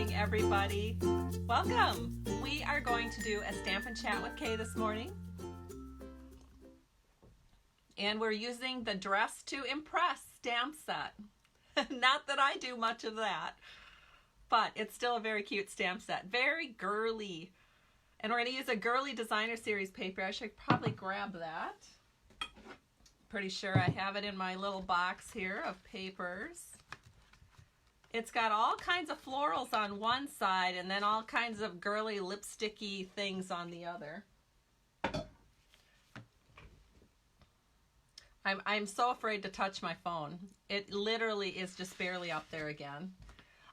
morning, everybody. Welcome. We are going to do a Stampin' Chat with Kay this morning. And we're using the Dress to Impress stamp set. Not that I do much of that, but it's still a very cute stamp set. Very girly. And we're going to use a Girly Designer Series paper. I should probably grab that. Pretty sure I have it in my little box here of papers. It's got all kinds of florals on one side and then all kinds of girly lipsticky things on the other. I'm so afraid to touch my phone. It literally is just barely up there again.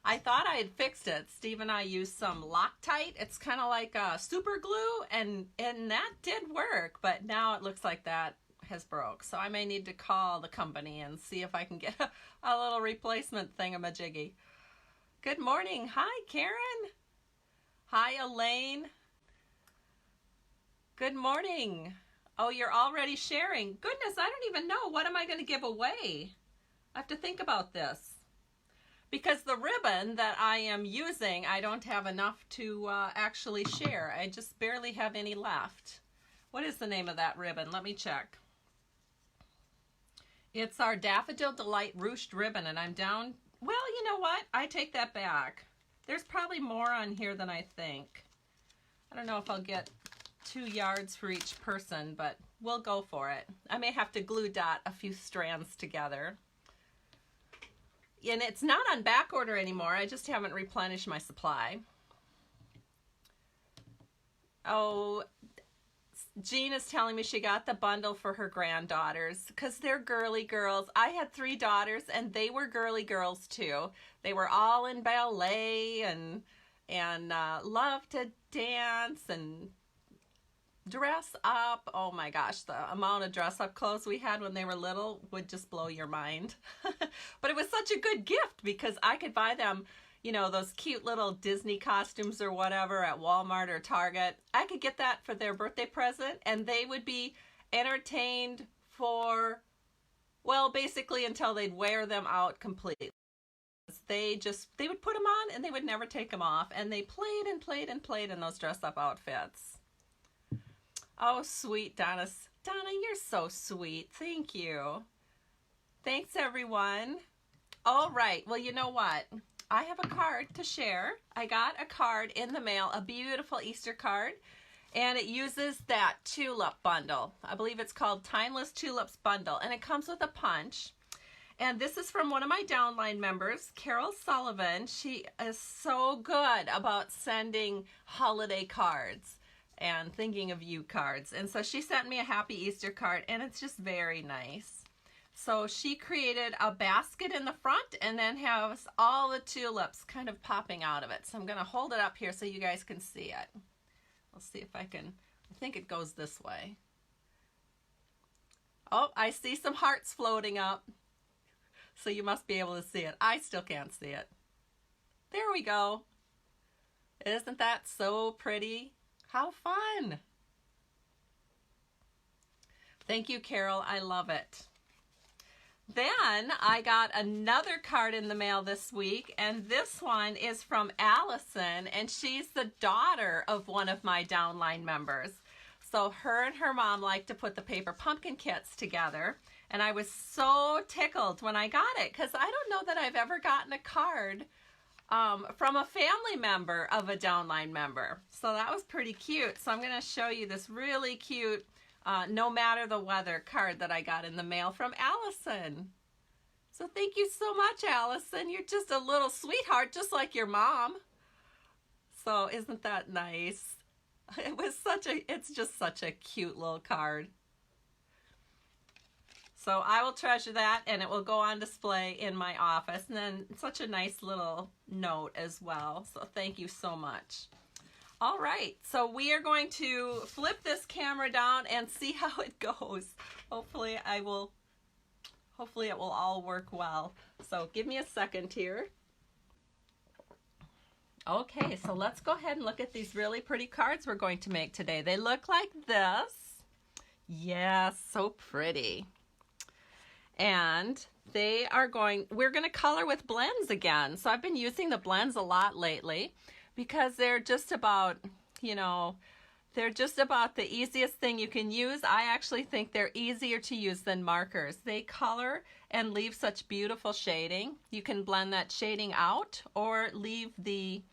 I thought I had fixed it. Steve and I used some Loctite. It's kind of like super glue, and that did work, but now it looks like that has broke. So I may need to call the company and see if I can get a little replacement thingamajiggy. Good morning. Hi, Karen. Hi, Elaine. Good morning. Oh, you're already sharing. Goodness, I don't even know. What am I going to give away? I have to think about this. Because the ribbon that I am using, I don't have enough to actually share. I just barely have any left. What is the name of that ribbon? Let me check. It's our Daffodil Delight Ruched ribbon, and I'm down. Well, you know what? I take that back. There's probably more on here than I think. I don't know if I'll get 2 yards for each person, but we'll go for it. I may have to glue dot a few strands together. And it's not on back order anymore. I just haven't replenished my supply. Oh, Jean is telling me she got the bundle for her granddaughters because they're girly girls. I had 3 daughters and they were girly girls too. They were all in ballet and loved to dance and dress up. Oh my gosh, the amount of dress up clothes we had when they were little would just blow your mind. But it was such a good gift because I could buy them, you know, those cute little Disney costumes or whatever at Walmart or Target. I could get that for their birthday present and they would be entertained for, well, basically until they'd wear them out completely. They would put them on and they would never take them off, and they played and played and played in those dress up outfits. Oh, sweet Donna. Donna, you're so sweet. Thank you. Thanks, everyone. All right. Well, you know what? I have a card to share. I got a card in the mail, a beautiful Easter card, and it uses that tulip bundle. I believe it's called Timeless Tulips Bundle, and it comes with a punch. And this is from one of my downline members, Carol Sullivan. She is so good about sending holiday cards and thinking of you cards. And so she sent me a Happy Easter card, and it's just very nice. So she created a basket in the front and then has all the tulips kind of popping out of it. So I'm going to hold it up here so you guys can see it. Let's see if I can. I think it goes this way. Oh, I see some hearts floating up. So you must be able to see it. I still can't see it. There we go. Isn't that so pretty? How fun! Thank you, Carol. I love it. Then I got another card in the mail this week, and this one is from Allison, and she's the daughter of one of my downline members. So her and her mom like to put the paper pumpkin kits together, and I was so tickled when I got it because I don't know that I've ever gotten a card from a family member of a downline member. So that was pretty cute. So I'm going to show you this really cute No Matter the Weather card that I got in the mail from Allison. So thank you so much, Allison. You're just a little sweetheart, just like your mom. So isn't that nice? It's just such a cute little card. So I will treasure that, and it will go on display in my office. And then such a nice little note as well. So thank you so much. All right, so we are going to flip this camera down and see how it goes. Hopefully it will all work well. So give me a second here. Okay, so let's go ahead and look at these really pretty cards we're going to make today. They look like this. Yes, so pretty. and we're going to color with blends again. So I've been using the blends a lot lately because they're just about, they're just about the easiest thing you can use. I actually think they're easier to use than markers. They color and leave such beautiful shading. You can blend that shading out or leave the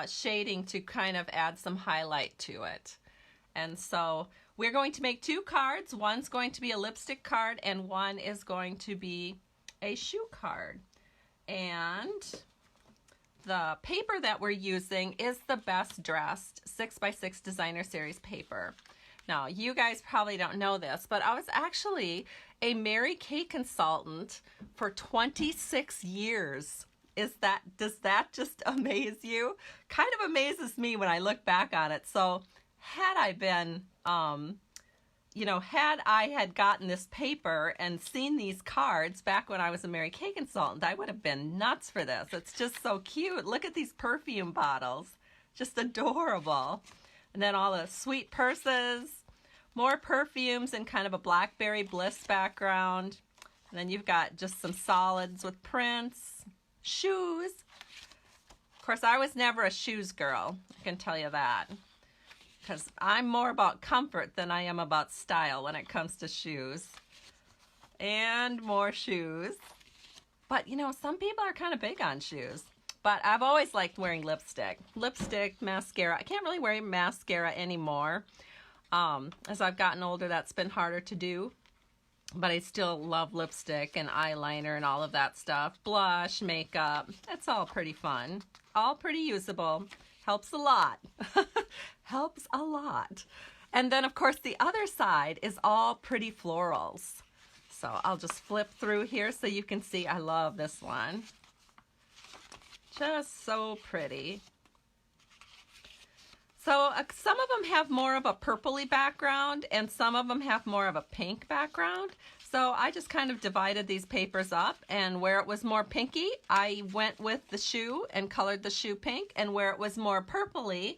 shading to kind of add some highlight to it. And so we're going to make 2 cards. One's going to be a lipstick card and one is going to be a shoe card. And the paper that we're using is the Best Dressed 6x6 Designer Series paper. Now, you guys probably don't know this, but I was actually a Mary Kay consultant for 26 years. Does that just amaze you? Kind of amazes me when I look back on it. So had I been, had I had gotten this paper and seen these cards back when I was a Mary Kay consultant, I would have been nuts for this. It's just so cute. Look at these perfume bottles. Just adorable. And then all the sweet purses, more perfumes in kind of a Blackberry Bliss background. And then you've got just some solids with prints, shoes. Of course, I was never a shoes girl, I can tell you that. Because I'm more about comfort than I am about style when it comes to shoes. And more shoes. But, some people are kind of big on shoes. But I've always liked wearing lipstick. Lipstick, mascara. I can't really wear mascara anymore. As I've gotten older, that's been harder to do. But I still love lipstick and eyeliner and all of that stuff. Blush, makeup. It's all pretty fun. All pretty usable. Helps a lot. Helps a lot. And then, of course, the other side is all pretty florals. So I'll just flip through here so you can see. I love this one. Just so pretty. So some of them have more of a purpley background and some of them have more of a pink background. So I just kind of divided these papers up, and where it was more pinky, I went with the shoe and colored the shoe pink, and where it was more purpley,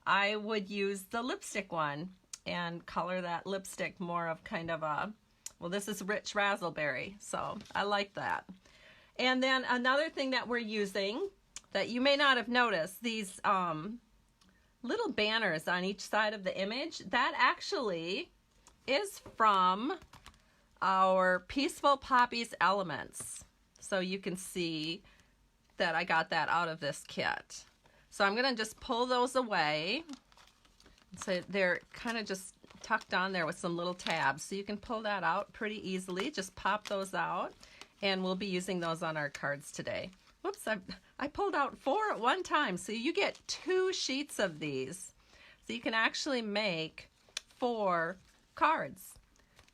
I would use the lipstick one and color that lipstick more of kind of a, well, this is rich raspberry, so I like that. And then another thing that we're using that you may not have noticed, these little banners on each side of the image, that actually is from our Peaceful Poppies Elements. So you can see that I got that out of this kit. So I'm going to just pull those away. So they're kind of just tucked on there with some little tabs. So you can pull that out pretty easily. Just pop those out, and we'll be using those on our cards today. Whoops, I pulled out 4 at one time. So you get 2 sheets of these. So you can actually make 4 cards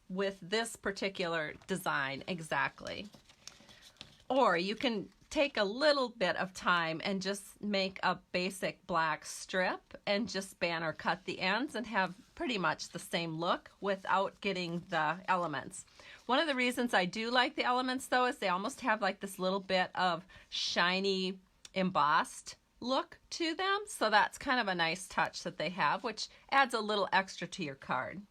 with this particular design exactly. Or you can take a little bit of time and just make a basic black strip and just banner cut the ends and have pretty much the same look without getting the elements. One of the reasons I do like the elements though is they almost have like this little bit of shiny embossed look to them. So that's kind of a nice touch that they have, which adds a little extra to your card.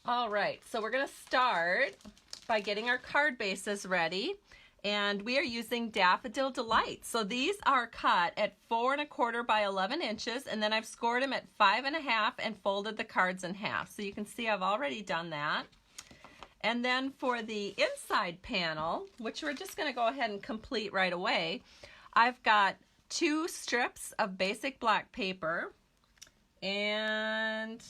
All right, so we're going to start by getting our card bases ready, and we are using Daffodil Delight. So these are cut at 4 1/4 by 11 inches, and then I've scored them at 5 1/2 and folded the cards in half. So you can see I've already done that. And then for the inside panel, which we're just going to go ahead and complete right away, I've got 2 strips of basic black paper, and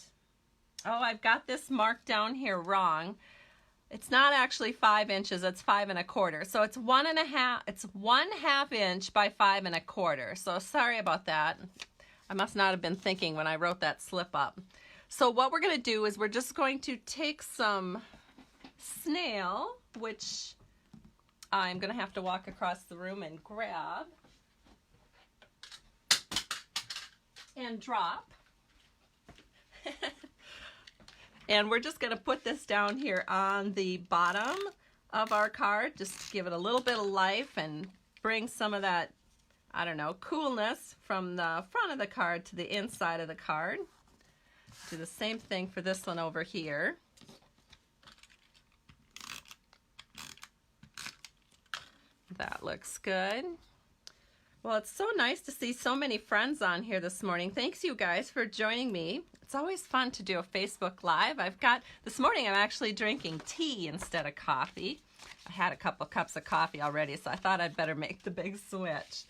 oh, I've got this marked down here wrong. It's not actually 5 inches, it's 5 1/4. So it's 1 1/2, it's 1/2 inch by 5 1/4. So sorry about that. I must not have been thinking when I wrote that slip up. So what we're gonna do is we're just going to take some snail, which I'm gonna have to walk across the room and grab and drop. And we're just going to put this down here on the bottom of our card, just to give it a little bit of life and bring some of that, I don't know, coolness from the front of the card to the inside of the card. Do the same thing for this one over here. That looks good. Well, it's so nice to see so many friends on here this morning. Thanks you guys for joining me. It's always fun to do a Facebook Live. This morning I'm actually drinking tea instead of coffee. I had a couple cups of coffee already, so I thought I'd better make the big switch.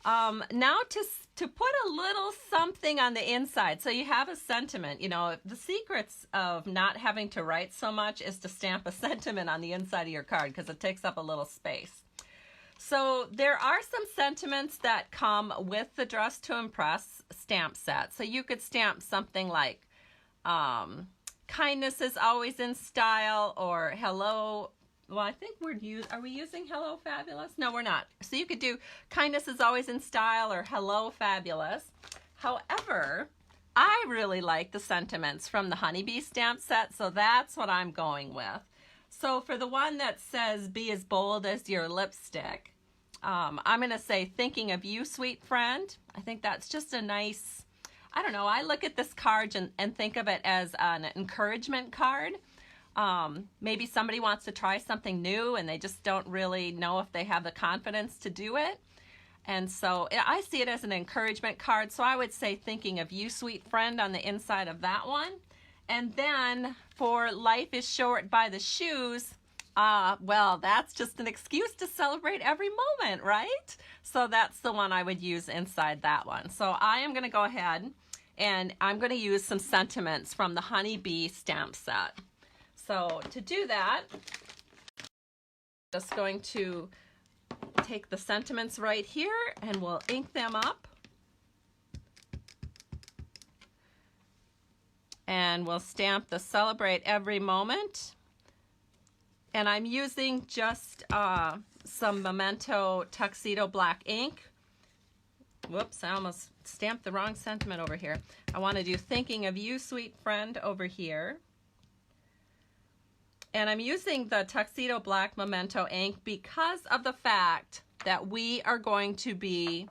Now to put a little something on the inside, so you have a sentiment. You know, the secrets of not having to write so much is to stamp a sentiment on the inside of your card because it takes up a little space. So there are some sentiments that come with the Dress to Impress stamp set. So you could stamp something like kindness is always in style, or hello. Well, I think are we using hello fabulous? No, we're not. So you could do kindness is always in style or hello fabulous. However, I really like the sentiments from the Honeybee stamp set, so that's what I'm going with. So for the one that says be as bold as your lipstick, I'm going to say thinking of you, sweet friend. I think that's just a nice, I don't know, I look at this card and think of it as an encouragement card. Maybe somebody wants to try something new and they just don't really know if they have the confidence to do it. And so I see it as an encouragement card. So I would say thinking of you, sweet friend, on the inside of that one. And then for life is short by the shoes, well, that's just an excuse to celebrate every moment, right? So that's the one I would use inside that one. So I am going to go ahead and I'm going to use some sentiments from the Honeybee stamp set. So to do that, just going to take the sentiments right here and we'll ink them up. And we'll stamp the celebrate every moment. And I'm using just some Memento Tuxedo black ink. Whoops, I almost stamped the wrong sentiment over here. I want to do thinking of you, sweet friend, over here. And I'm using the Tuxedo Black Memento ink because of the fact that we are going to be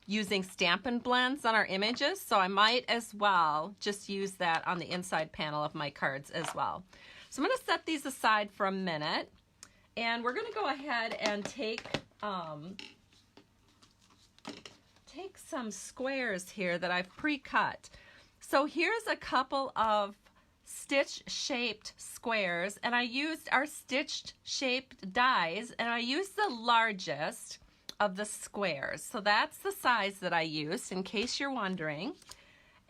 using Stampin' Blends on our images, so I might as well just use that on the inside panel of my cards as well. So I'm going to set these aside for a minute, and we're going to go ahead and take some squares here that I've pre-cut. So here's a couple of stitch-shaped squares, and I used our stitch-shaped dies, and I used the largest of the squares. So that's the size that I used, in case you're wondering.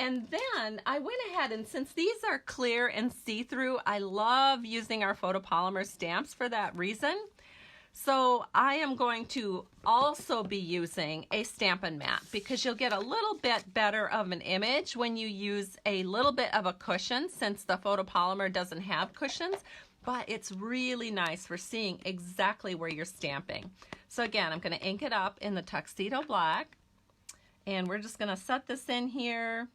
And then I went ahead, and since these are clear and see-through, I love using our photopolymer stamps for that reason. So I am going to also be using a Stampin' Mat because you'll get a little bit better of an image when you use a little bit of a cushion, since the photopolymer doesn't have cushions, but it's really nice for seeing exactly where you're stamping. So again, I'm going to ink it up in the Tuxedo Black, and we're just going to set this in here.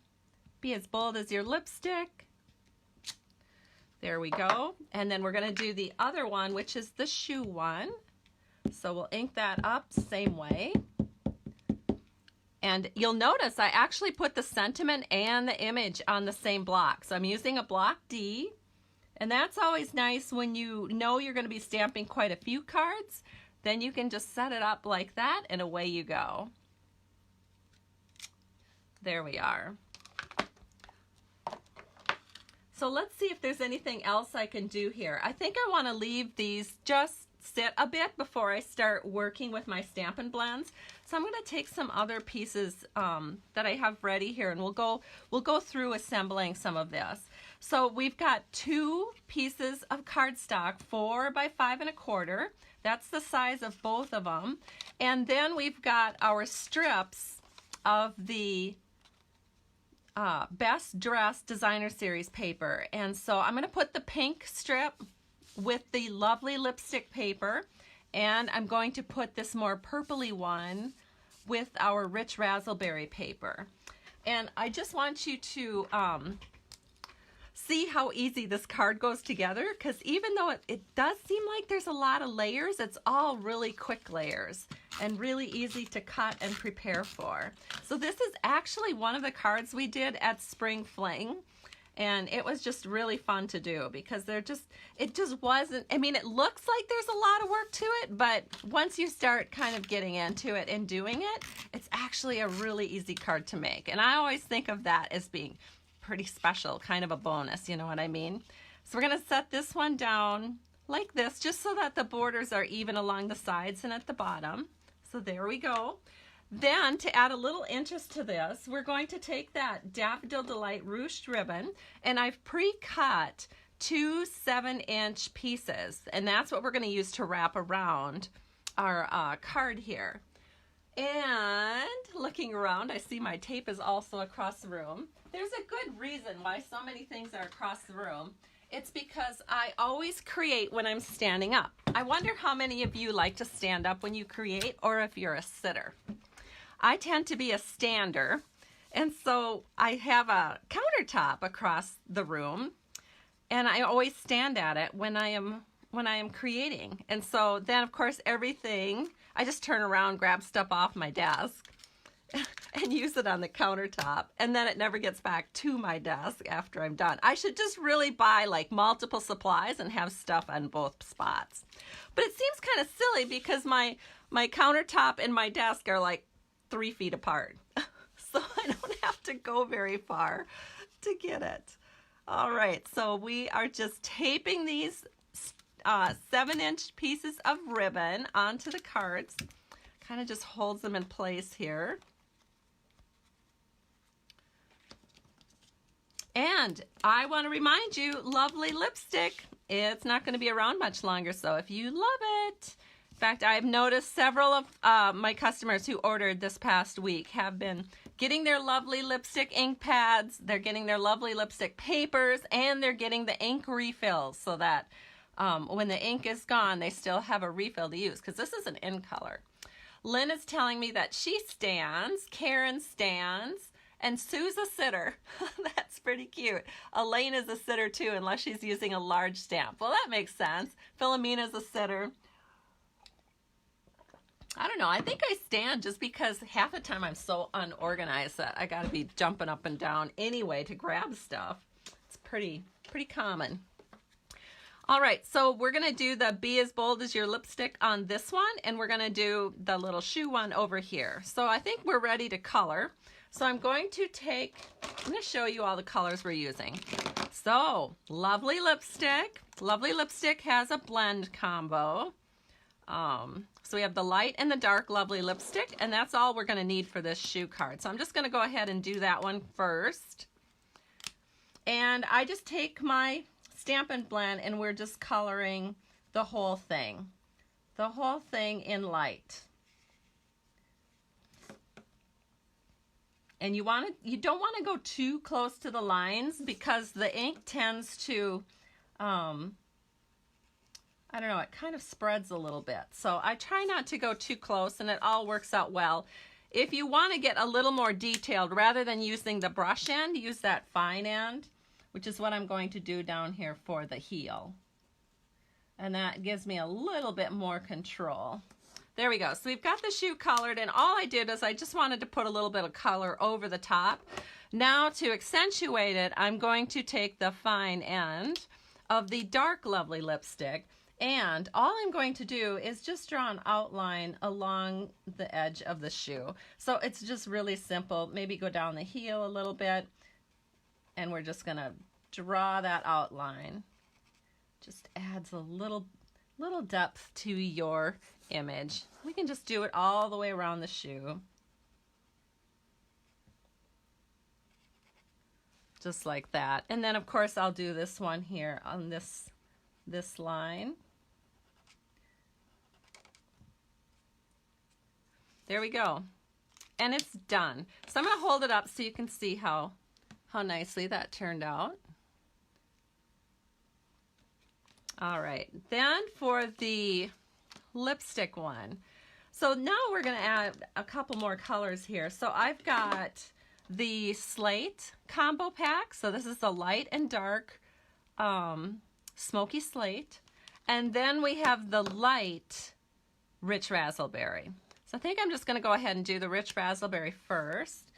Be as bold as your lipstick. There we go. And then we're going to do the other one, which is the shoe one. So we'll ink that up same way. And you'll notice I actually put the sentiment and the image on the same block. So I'm using a block D. And that's always nice when you know you're going to be stamping quite a few cards. Then you can just set it up like that and away you go. There we are. So let's see if there's anything else I can do here. I think I want to leave these just sit a bit before I start working with my Stampin' Blends. So I'm going to take some other pieces that I have ready here, and we'll go through assembling some of this. So we've got 2 pieces of cardstock, 4 by 5 1/4. That's the size of both of them. And then we've got our strips of the Best Dress Designer Series paper. And so I'm going to put the pink strip with the lovely lipstick paper, and I'm going to put this more purpley one with our rich razzleberry paper. And I just want you to see how easy this card goes together, because even though it does seem like there's a lot of layers, it's all really quick layers and really easy to cut and prepare for. So this is actually one of the cards we did at Spring Fling, and it was just really fun to do because it just wasn't, I mean, it looks like there's a lot of work to it, but once you start kind of getting into it and doing it, it's actually a really easy card to make. And I always think of that as being pretty special, kind of a bonus, you know what I mean? So we're gonna set this one down like this, just so that the borders are even along the sides and at the bottom. So there we go. Then, to add a little interest to this, we're going to take that Daffodil Delight ruched ribbon, and I've pre-cut 2 7-inch pieces, and that's what we're going to use to wrap around our card here. And looking around, I see my tape is also across the room. There's a good reason why so many things are across the room. It's because I always create when I'm standing up. I wonder how many of you like to stand up when you create, or if you're a sitter. I tend to be a stander, and so I have a countertop across the room, and I always stand at it when I am creating. And so then, of course, everything, I just turn around, grab stuff off my desk, and use it on the countertop, and then it never gets back to my desk after I'm done. I should just really buy like multiple supplies and have stuff on both spots. But it seems kind of silly because my countertop and my desk are like 3 feet apart. So I don't have to go very far to get it. All right, so we are just taping these 7-inch pieces of ribbon onto the cards. Kind of just holds them in place here. And I want to remind you, lovely lipstick. It's not going to be around much longer, so if you love it. In fact, I've noticed several of my customers who ordered this past week have been getting their lovely lipstick ink pads, they're getting their lovely lipstick papers, and they're getting the ink refills so that when the ink is gone, they still have a refill to use, because this is an in color. Lynn is telling me that she stands, Karen stands, and Sue's a sitter. That's pretty cute. Elaine is a sitter too, unless she's using a large stamp. Well, that makes sense. Philomena's a sitter. I don't know. I think I stand just because half the time I'm so unorganized that I got to be jumping up and down anyway to grab stuff. It's pretty common. All right, so we're going to do the Be As Bold As Your Lipstick on this one, and we're going to do the little shoe one over here. So I think we're ready to color. So I'm going to show you all the colors we're using. So, Lovely Lipstick. Lovely Lipstick has a blend combo. So we have the light and the dark Lovely Lipstick, and that's all we're going to need for this shoe card. So I'm just going to go ahead and do that one first. And I just take my Stampin' Blend, and we're just coloring the whole thing. The whole thing in light. And you don't want to go too close to the lines because the ink tends to, I don't know, it kind of spreads a little bit. So I try not to go too close, and it all works out well. If you want to get a little more detailed, rather than using the brush end, use that fine end, which is what I'm going to do down here for the heel. And that gives me a little bit more control. There we go. So we've got the shoe colored, and all I did is I just wanted to put a little bit of color over the top. Now to accentuate it, I'm going to take the fine end of the dark Lovely Lipstick, and all I'm going to do is just draw an outline along the edge of the shoe. So it's just really simple. Maybe go down the heel a little bit, and we're just going to draw that outline. Just adds a little depth to your image. We can just do it all the way around the shoe. Just like that. And then of course I'll do this one here on this line. There we go. And it's done. So I'm going to hold it up so you can see how nicely that turned out. All right, then for the lipstick one. So now we're going to add a couple more colors here. So I've got the slate combo pack. So this is the light and dark smoky slate. And then we have the light rich raspberry. So I think I'm just going to go ahead and do the rich raspberry first.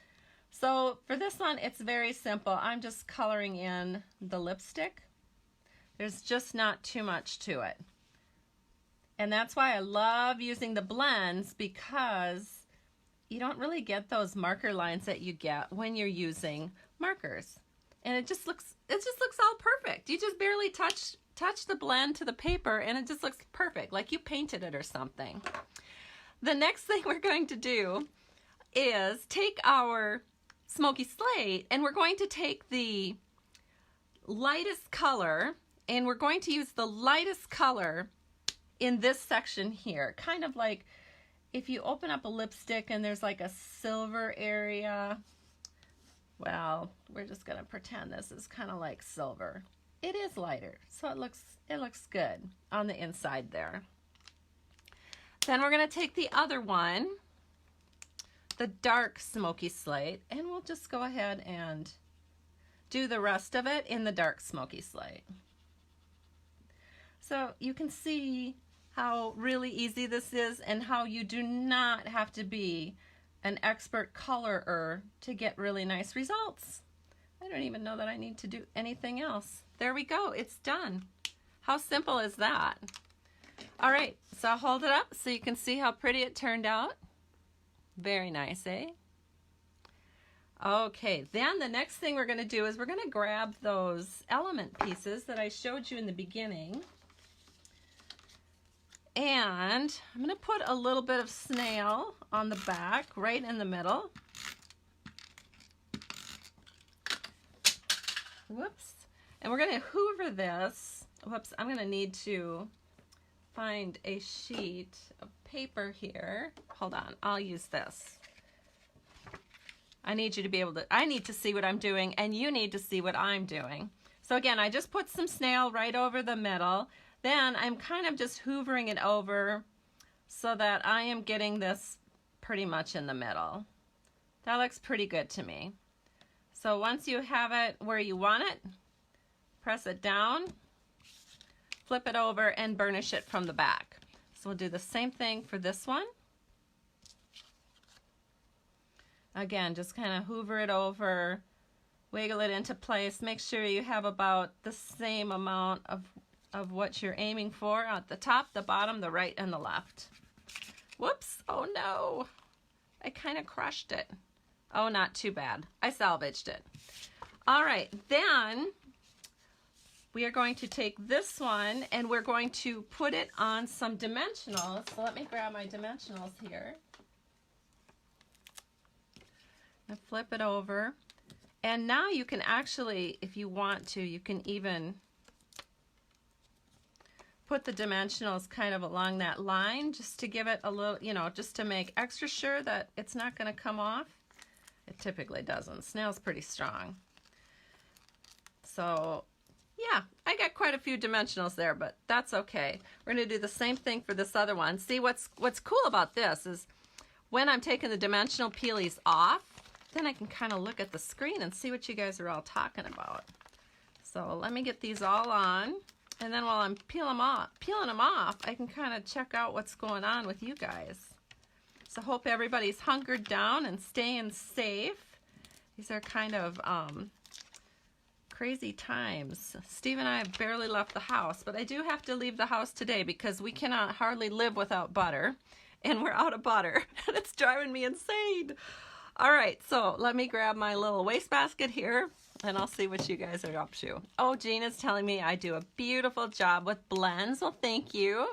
So for this one, it's very simple. I'm just coloring in the lipstick. There's just not too much to it. And that's why I love using the blends, because you don't really get those marker lines that you get when you're using markers. And it just looks all perfect. You just barely touch the blend to the paper and it just looks perfect, like you painted it or something. The next thing we're going to do is take our smoky slate and we're going to take the lightest color, and we're going to use the lightest color in this section here. Kind of like if you open up a lipstick and there's like a silver area. Well, we're just gonna pretend this is kind of like silver. It is lighter, so it looks good on the inside there. Then we're gonna take the other one, the dark smoky slate, and we'll just go ahead and do the rest of it in the dark smoky slate. So you can see how really easy this is and how you do not have to be an expert colorer to get really nice results. I don't even know that I need to do anything else. There we go, it's done. How simple is that? All right, so I'll hold it up so you can see how pretty it turned out. Very nice, eh? Okay, then the next thing we're gonna do is we're gonna grab those element pieces that I showed you in the beginning. And I'm gonna put a little bit of snail on the back, right in the middle. Whoops. And we're gonna hoover this. Whoops, I'm gonna need to find a sheet of paper here. Hold on, I'll use this. I need you to be able to, I need to see what I'm doing and you need to see what I'm doing. So again, I just put some snail right over the middle. Then I'm kind of just hoovering it over so that I am getting this pretty much in the middle. That looks pretty good to me. So once you have it where you want it, press it down, flip it over, and burnish it from the back. So we'll do the same thing for this one. Again, just kind of hoover it over, wiggle it into place. Make sure you have about the same amount of what you're aiming for at the top, the bottom, the right, and the left. Whoops, oh no, I kind of crushed it. Oh, not too bad. I salvaged it. All right, then we are going to take this one and we're going to put it on some dimensionals. So let me grab my dimensionals here. And flip it over. And now you can actually, if you want to, you can even put the dimensionals kind of along that line just to give it a little, you know, just to make extra sure that it's not going to come off. It typically doesn't. Snail's pretty strong. So yeah, I got quite a few dimensionals there, but that's okay. We're going to do the same thing for this other one. See, what's cool about this is when I'm taking the dimensional peelies off, then I can kind of look at the screen and see what you guys are all talking about. So let me get these all on, and then while I'm peeling them off, I can kind of check out what's going on with you guys. So hope everybody's hunkered down and staying safe. These are kind of crazy times. Steve and I have barely left the house, but I do have to leave the house today because we cannot hardly live without butter, and we're out of butter, and it's driving me insane. All right, so let me grab my little wastebasket here, and I'll see what you guys are up to. Oh, Gina's telling me I do a beautiful job with blends. Well, thank you.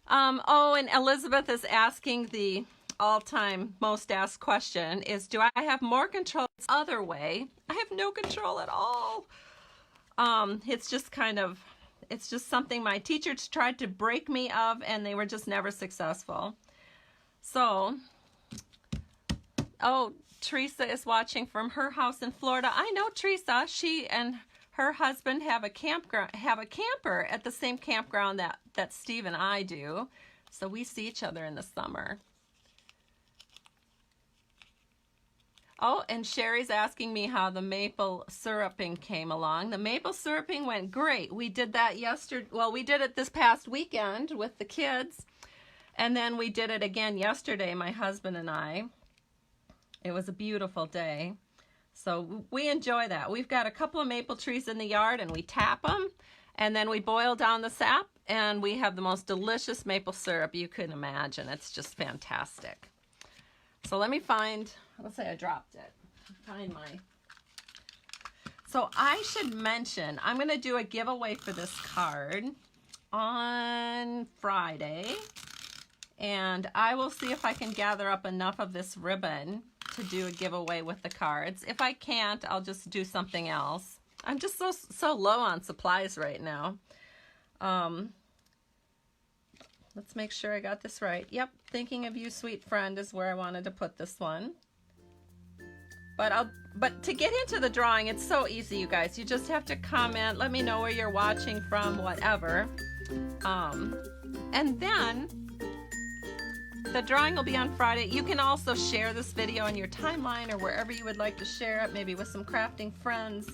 Oh, and Elizabeth is asking the all-time most asked question is, do I have more control the other way? I have no control at all. It's just kind of, it's just something my teachers tried to break me of, and they were just never successful. So, oh, Teresa is watching from her house in Florida. I know Teresa. She and her husband have a camper at the same campground that Steve and I do. So we see each other in the summer. Oh, and Sherry's asking me how the maple syruping came along. The maple syruping went great. We did that yesterday. Well, we did it this past weekend with the kids. And then we did it again yesterday, my husband and I. It was a beautiful day. So we enjoy that. We've got a couple of maple trees in the yard, and we tap them, and then we boil down the sap, and we have the most delicious maple syrup you can imagine. It's just fantastic. So let me find, let's say I dropped it. Find my... So I should mention, I'm going to do a giveaway for this card on Friday, and I will see if I can gather up enough of this ribbon to do a giveaway with the cards. If I can't, I'll just do something else. I'm just so low on supplies right now. Let's make sure I got this right. Yep, Thinking of You, Sweet Friend is where I wanted to put this one. But to get into the drawing, it's so easy, you guys. You just have to comment, let me know where you're watching from, whatever. And then the drawing will be on Friday. You can also share this video on your timeline or wherever you would like to share it, maybe with some crafting friends.